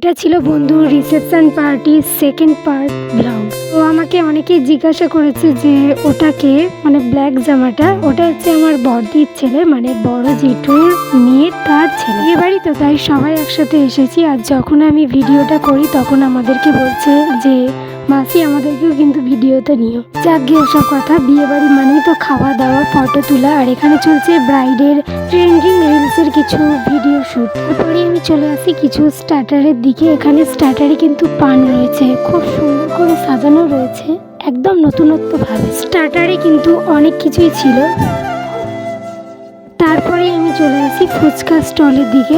এটা ছিল বন্ধুর রিসেপশন পার্টির সেকেন্ড পার্ট ব্লগ। তো আমাকে অনেকেই জিজ্ঞাসা করেছে যে ওটাকে মানে ব্ল্যাক জামাটা ওটা হচ্ছে আমার বড়দির ছেলে, মানে বড় জেঠুর মেয়ে তার ছেলে। বিয়ে বাড়ি তো তাই সবাই একসাথে এসেছি। আর যখন আমি ভিডিওটা করি তখন আমাদেরকে বলছে যে মাসি আমাদেরকেও কিন্তু ভিডিওতে নিও। যাক গে ওসব কথা, বিয়ে বাড়ি মানেই তো খাওয়া দাওয়া ফটো তোলা। আর এখানে চলছে ব্রাইডের ট্রেন্ডিং রিলসের কিছু ভিডিও শ্যুট। তারপরে আমি চলে আসি কিছু স্টার্টারের দিকে। এখানে স্টার্টারে কিন্তু পান রয়েছে, খুব সুন্দর করে সাজানো রয়েছে একদম নতুনত্ব ভাবে। স্টার্টারে কিন্তু অনেক কিছুই ছিল। তারপরে আমি চলে আসি ফুচকা স্টলের দিকে।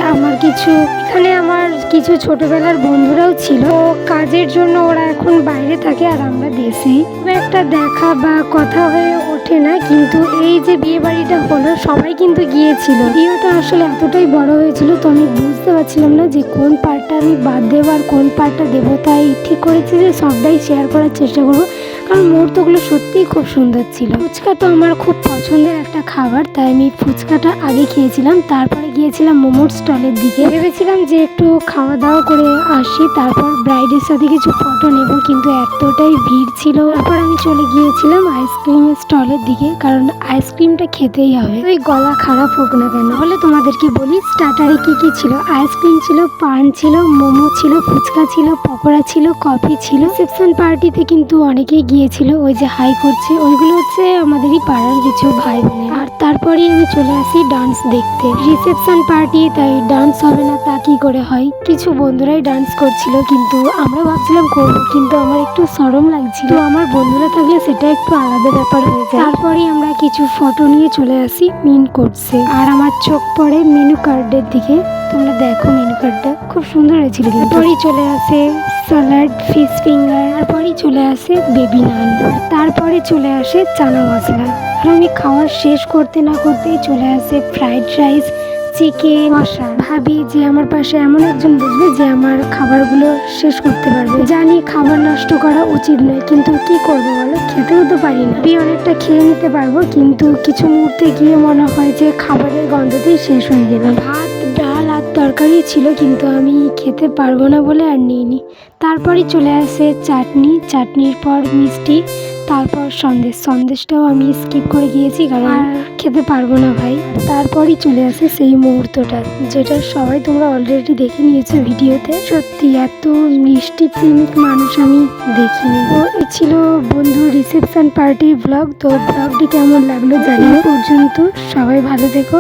এখানে আমার কিছু ছোটবেলার বন্ধুরাও ছিল, কাজের জন্য ওরা এখন বাইরে থাকে আর আমরা দেশে। একটা দেখা বা কথা হয়ে ওঠে না, কিন্তু এই যে বিয়ে বাড়িটা হলো সবাই কিন্তু গিয়েছিল। ভিডিওটা আসলে এতটাই বড় হয়েছিল তো আমি বুঝতে পারছিলাম না যে কোন পার্টটা আমি বাদ দেবো আর কোন পার্টটা দেবো। তাই ঠিক করেছি যে সবটাই শেয়ার করার চেষ্টা করবো, কারণ মুহূর্তগুলো সত্যিই খুব সুন্দর ছিল। ফুচকা তো আমার খুব পছন্দের একটা খাবার, তাই আমি ফুচকাটা আগে খেয়েছিলাম, তারপরে গিয়েছিলাম মোমোর স্টলের দিকে। ভেবেছিলাম যে একটু খাওয়া দাওয়া করে আসি, তারপর ব্রাইডের সাথে কিছু ফটো নেব, কিন্তু এতটাই ভিড় ছিল। তারপর আমি চলে গিয়েছিলাম আইসক্রিমের স্টলের দিকে, কারণ আইসক্রিমটা খেতেই হবে, ওই গলা খারাপ হোক না কেন। হলে তোমাদেরকে বলি স্টার্টারে কি কি ছিল। আইসক্রিম ছিল, পান ছিল, মোমো ছিল, ফুচকা ছিল, পকোড়া ছিল, কফি ছিল। রিসেপশন পার্টিতে কিন্তু অনেকেই গিয়েছিল, ওই যে হাই করছে ওইগুলো হচ্ছে আমাদেরই পাড়ার কিছু ভাই বোনের। আর তারপরে আমি চলে আসি ডান্স দেখতে। রিসেপশন পার্টি তাই ডান্স হবে না তা কি করে হয়। কিছু বন্ধুরাই ডান্স করছিল, কিন্তু আমরা ভাবছিলাম করবো, কিন্তু আমার একটু শরম লাগছিল। তো আমার বন্ধুরা থাকলে সেটা একটু আলাদা ব্যাপার হয়ে যায়। তারপরে আমরা কিছু ফটো নিয়ে চলে আসি মেন কোর্সে। আর আমার চোখ পড়ে মেনু কার্ডের দিকে। তোমরা দেখো মেনু কার্ডটা খুব সুন্দর হয়েছিল। তারপরেই চলে আসে স্যালাড, ফিশ ফিঙ্গার, তারপরেই চলে আসে বেবি নান, তারপরে চলে আসে চানা মশলা। আর আমি খাওয়ার শেষ করতে না করতেই চলে আসে ফ্রাইড রাইস, চিকেন কষা। ভাবি যে আমার পাশে এমন একজন বসবে যে আমার খাবারগুলো শেষ করতে পারবে। জানি খাবার নষ্ট করা উচিত নয়, কিন্তু কি করবো বলো, খেতেও তো পারি না। আমি অনেকটা খেয়ে নিতে পারবো, কিন্তু কিছু মুহূর্তে গিয়ে মনে হয় যে খাবারের গন্ধতেই শেষ হয়ে গেল। ভাত, ডাল আর তরকারি ছিল, কিন্তু আমি খেতে পারবো না বলে আর নিইনি। তারপরে চলে আসে চাটনি, চাটনির পর মিষ্টি, তারপর সন্দেশটাও আমি স্কিপ করে গিয়েছি, কারণ আর খেতে পারবো না ভাই। তারপরই চলে আসে সেই মুহূর্তটা, যেটা সবাই তোমরা অলরেডি দেখে নিয়েছো ভিডিওতে। সত্যি এত মিষ্টি প্রেমিক মানুষ আমি দেখিনি। তো এই ছিল বন্ধুর রিসেপশন পার্টির ব্লগ। তো ব্লগটি কেমন লাগলো জানিও। পর্যন্ত সবাই ভালো থেকো।